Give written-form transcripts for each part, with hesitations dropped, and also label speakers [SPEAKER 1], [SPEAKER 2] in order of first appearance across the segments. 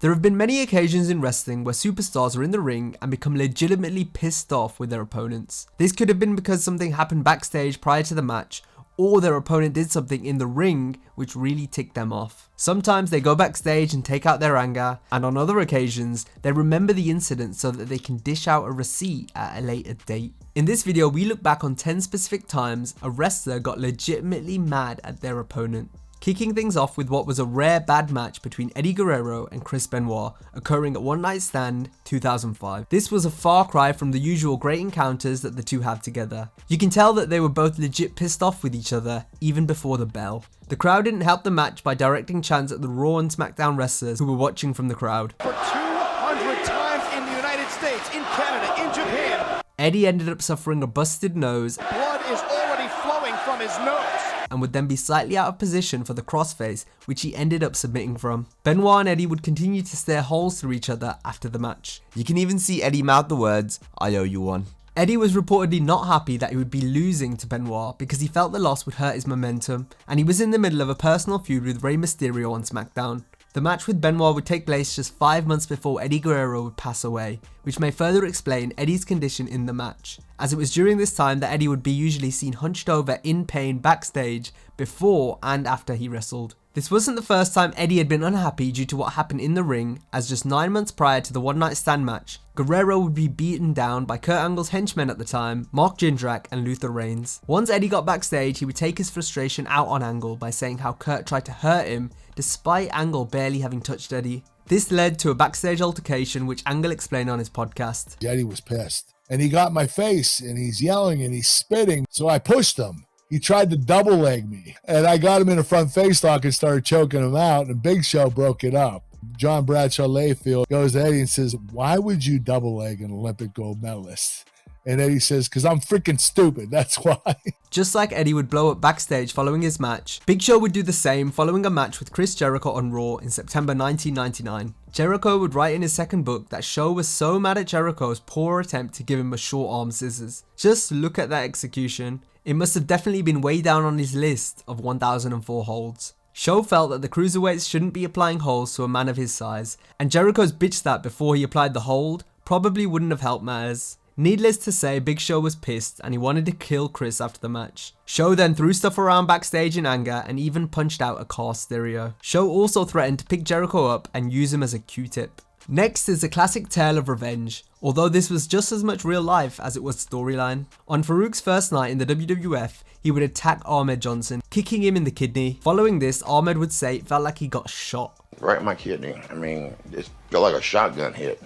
[SPEAKER 1] There have been many occasions in wrestling where superstars are in the ring and become legitimately pissed off with their opponents. This could have been because something happened backstage prior to the match, or their opponent did something in the ring which really ticked them off. Sometimes they go backstage and take out their anger, and on other occasions, they remember the incident so that they can dish out a receipt at a later date. In this video, we look back on 10 specific times a wrestler got legitimately mad at their opponent. Kicking things off with what was a rare bad match between Eddie Guerrero and Chris Benoit occurring at One Night Stand 2005. This was a far cry from the usual great encounters that the two have together. You can tell that they were both legit pissed off with each other even before the bell. The crowd didn't help the match by directing chants at the Raw and SmackDown wrestlers who were watching from the crowd.
[SPEAKER 2] For 200 times in the United States, in Canada, in Japan.
[SPEAKER 1] Eddie ended up suffering a busted nose.
[SPEAKER 2] Blood is already flowing from his nose.
[SPEAKER 1] And would then be slightly out of position for the crossface, which he ended up submitting from. Benoit and Eddie would continue to stare holes through each other after the match. You can even see Eddie mouth the words, "I owe you one." Eddie was reportedly not happy that he would be losing to Benoit because he felt the loss would hurt his momentum, and he was in the middle of a personal feud with Rey Mysterio on SmackDown. The match with Benoit would take place just 5 months before Eddie Guerrero would pass away, which may further explain Eddie's condition in the match, as it was during this time that Eddie would be usually seen hunched over in pain backstage before and after he wrestled. This wasn't the first time Eddie had been unhappy due to what happened in the ring, as just 9 months prior to the One Night Stand match, Guerrero would be beaten down by Kurt Angle's henchmen at the time, Mark Jindrak and Luther Reigns. Once Eddie got backstage, he would take his frustration out on Angle by saying how Kurt tried to hurt him despite Angle barely having touched Eddie. This led to a backstage altercation which Angle explained on his podcast.
[SPEAKER 3] Eddie was pissed and he got in my face and he's yelling and he's spitting, so I pushed him. He tried to double leg me and I got him in a front face lock and started choking him out, and Big Show broke it up. John Bradshaw Layfield goes to Eddie and says, "Why would you double leg an Olympic gold medalist?" And Eddie says, "Because I'm freaking stupid, that's why."
[SPEAKER 1] Just like Eddie would blow up backstage following his match, Big Show would do the same following a match with Chris Jericho on Raw in September 1999. Jericho would write in his second book that Show was so mad at Jericho's poor attempt to give him a short arm scissors. Just look at that execution. It must have definitely been way down on his list of 1004 holds. Show felt that the cruiserweights shouldn't be applying holds to a man of his size, and Jericho's bitch that before he applied the hold probably wouldn't have helped matters. Needless to say, Big Show was pissed and he wanted to kill Chris after the match. Show then threw stuff around backstage in anger and even punched out a car stereo. Show also threatened to pick Jericho up and use him as a Q-tip. Next is a classic tale of revenge, although this was just as much real life as it was storyline. On FAAROOQ's first night in the WWF, he would attack Ahmed Johnson, kicking him in the kidney. Following this, Ahmed would say it felt like he got shot.
[SPEAKER 4] Right in my kidney. I mean, it felt like a shotgun hit.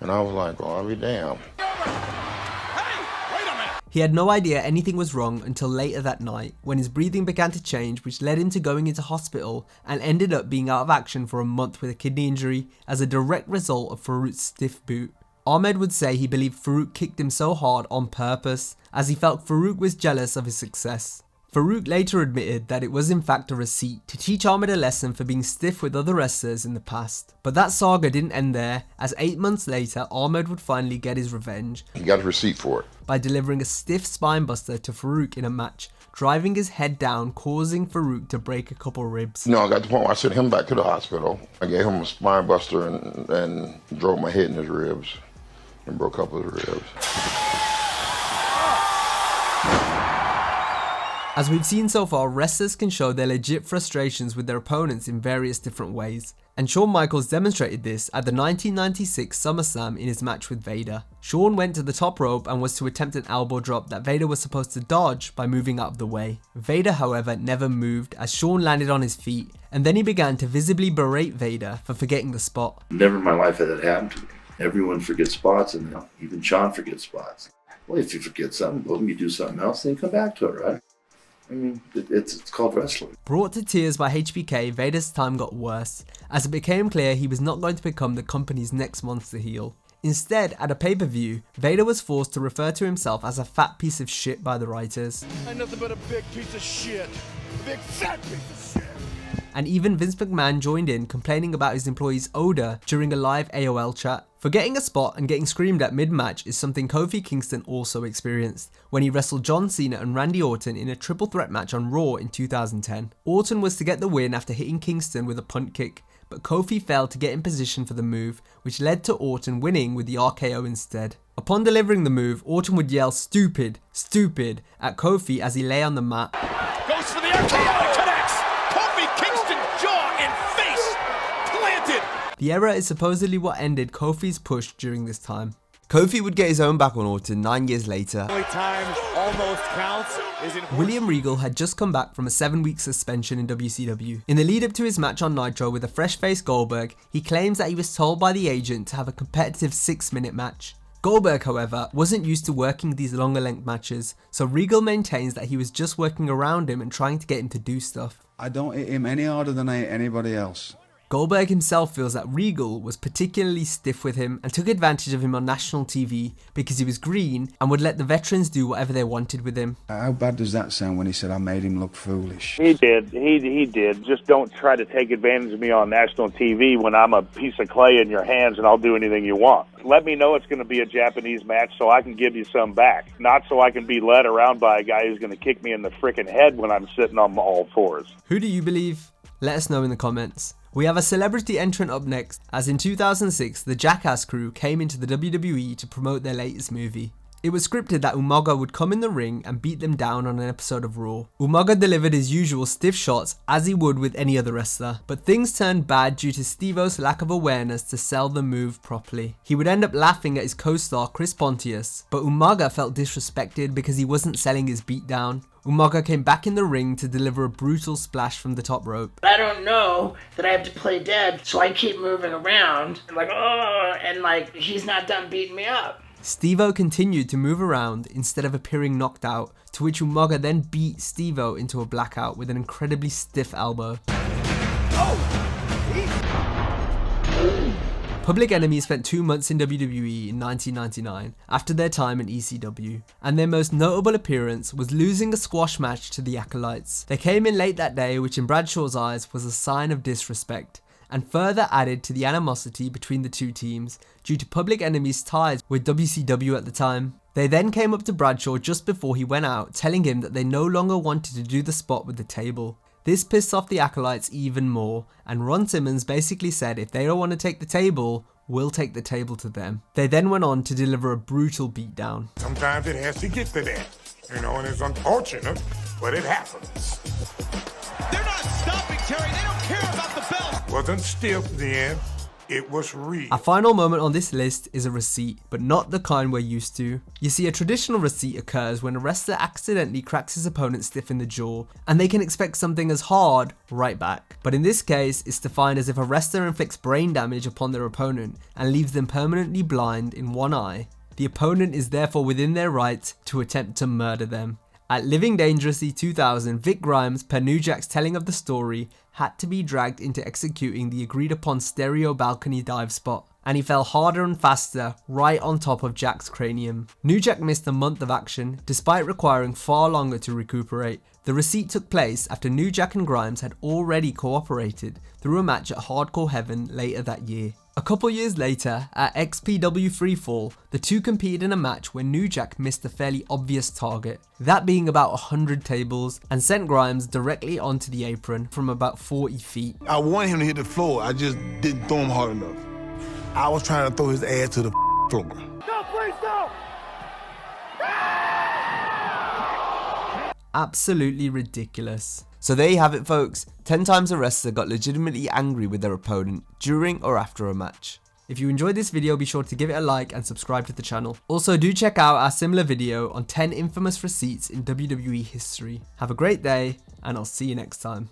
[SPEAKER 4] And I was like, oh, I'll be damned.
[SPEAKER 1] He had no idea anything was wrong until later that night, when his breathing began to change, which led him to going into hospital and ended up being out of action for a month with a kidney injury as a direct result of FAAROOQ's stiff boot. Ahmed would say he believed FAAROOQ kicked him so hard on purpose, as he felt FAAROOQ was jealous of his success. FAAROOQ later admitted that it was in fact a receipt to teach Ahmed a lesson for being stiff with other wrestlers in the past. But that saga didn't end there, as 8 months later Ahmed would finally get his revenge.
[SPEAKER 4] He got a receipt for it.
[SPEAKER 1] By delivering a stiff spinebuster to FAAROOQ in a match, driving his head down, causing FAAROOQ to break a couple ribs.
[SPEAKER 4] I got to the point where I sent him back to the hospital. I gave him a spinebuster and drove my head in his ribs and broke a couple of his ribs.
[SPEAKER 1] As we've seen so far, wrestlers can show their legit frustrations with their opponents in various different ways, and Shawn Michaels demonstrated this at the 1996 SummerSlam in his match with Vader. Shawn went to the top rope and was to attempt an elbow drop that Vader was supposed to dodge by moving out of the way. Vader, however, never moved as Shawn landed on his feet, and then he began to visibly berate Vader for forgetting the spot.
[SPEAKER 5] Never in my life had that happened to me. Everyone forgets spots, and even Shawn forgets spots. Well, if you forget something, boom, you do something else, then you come back to it, right? I mean, it's called wrestling.
[SPEAKER 1] Brought to tears by HBK, Vader's time got worse, as it became clear he was not going to become the company's next monster heel. Instead, at a pay-per-view, Vader was forced to refer to himself as a fat piece of shit by the writers.
[SPEAKER 2] I'm nothing but a big piece of shit. A big fat piece of shit.
[SPEAKER 1] And even Vince McMahon joined in, complaining about his employees' odor during a live AOL chat. Forgetting a spot and getting screamed at mid-match is something Kofi Kingston also experienced when he wrestled John Cena and Randy Orton in a triple threat match on Raw in 2010. Orton was to get the win after hitting Kingston with a punt kick, but Kofi failed to get in position for the move, which led to Orton winning with the RKO instead. Upon delivering the move, Orton would yell "stupid, stupid" at Kofi as he lay on the mat.
[SPEAKER 2] Goes for the RKO and connects. Kofi Kingston jaw and face planted.
[SPEAKER 1] The error is supposedly what ended Kofi's push during this time.
[SPEAKER 6] Kofi would get his own back on Orton 9 years later.
[SPEAKER 2] Only time almost counts is in
[SPEAKER 1] William Regal had just come back from a 7-week suspension in WCW. In the lead up to his match on Nitro with a fresh-faced Goldberg, he claims that he was told by the agent to have a competitive 6-minute match. Goldberg, however, wasn't used to working these longer length matches, so Regal maintains that he was just working around him and trying to get him to do stuff.
[SPEAKER 7] I don't hit him any harder than I hit anybody else.
[SPEAKER 1] Goldberg himself feels that Regal was particularly stiff with him and took advantage of him on national TV because he was green and would let the veterans do whatever they wanted with him.
[SPEAKER 7] How bad does that sound when he said I made him look foolish?
[SPEAKER 8] He did. He did. Just don't try to take advantage of me on national TV when I'm a piece of clay in your hands and I'll do anything you want. Let me know it's going to be a Japanese match so I can give you some back. Not so I can be led around by a guy who's going to kick me in the frickin' head when I'm sitting on all fours.
[SPEAKER 1] Who do you believe? Let us know in the comments. We have a celebrity entrant up next, as in 2006 the Jackass crew came into the WWE to promote their latest movie. It was scripted that Umaga would come in the ring and beat them down on an episode of Raw. Umaga delivered his usual stiff shots as he would with any other wrestler, but things turned bad due to Steve-O's lack of awareness to sell the move properly. He would end up laughing at his co-star Chris Pontius, but Umaga felt disrespected because he wasn't selling his beatdown. Umaga came back in the ring to deliver a brutal splash from the top rope.
[SPEAKER 9] I don't know that I have to play dead, so I keep moving around, and he's not done beating me up.
[SPEAKER 1] Steve-O continued to move around instead of appearing knocked out, to which Umaga then beat Steve-O into a blackout with an incredibly stiff elbow. Public Enemy spent 2 months in WWE in 1999 after their time in ECW, and their most notable appearance was losing a squash match to the Acolytes. They came in late that day, which in Bradshaw's eyes was a sign of disrespect, and further added to the animosity between the two teams due to Public Enemy's ties with WCW at the time. They then came up to Bradshaw just before he went out, telling him that they no longer wanted to do the spot with the table. This pissed off the Acolytes even more, and Ron Simmons basically said if they don't want to take the table, we'll take the table to them. They then went on to deliver a brutal beatdown.
[SPEAKER 10] Sometimes it has to get to that, and it's unfortunate, but it happens.
[SPEAKER 2] They're not stopping, Terry. They don't care about the belt.
[SPEAKER 10] Wasn't stiff then, it was real.
[SPEAKER 1] Our final moment on this list is a receipt, but not the kind we're used to. You see, a traditional receipt occurs when a wrestler accidentally cracks his opponent stiff in the jaw, and they can expect something as hard right back. But in this case, it's defined as if a wrestler inflicts brain damage upon their opponent and leaves them permanently blind in one eye. The opponent is therefore within their right to attempt to murder them. At Living Dangerously 2000, Vic Grimes, per New Jack's telling of the story, had to be dragged into executing the agreed upon stereo balcony dive spot, and he fell harder and faster right on top of Jack's cranium. New Jack missed a month of action, despite requiring far longer to recuperate. The receipt took place after New Jack and Grimes had already cooperated through a match at Hardcore Heaven later that year. A couple years later, at XPW Freefall, the two competed in a match where New Jack missed a fairly obvious target, that being about 100 tables, and sent Grimes directly onto the apron from about 40 feet.
[SPEAKER 11] I wanted him to hit the floor, I just didn't throw him hard enough. I was trying to throw his ass to the floor.
[SPEAKER 2] Go, please, go!
[SPEAKER 1] Absolutely ridiculous.
[SPEAKER 6] So there you have it, folks. 10 times a wrestler got legitimately angry with their opponent during or after a match.
[SPEAKER 1] If you enjoyed this video, be sure to give it a like and subscribe to the channel. Also, do check out our similar video on 10 infamous receipts in WWE history. Have a great day, and I'll see you next time.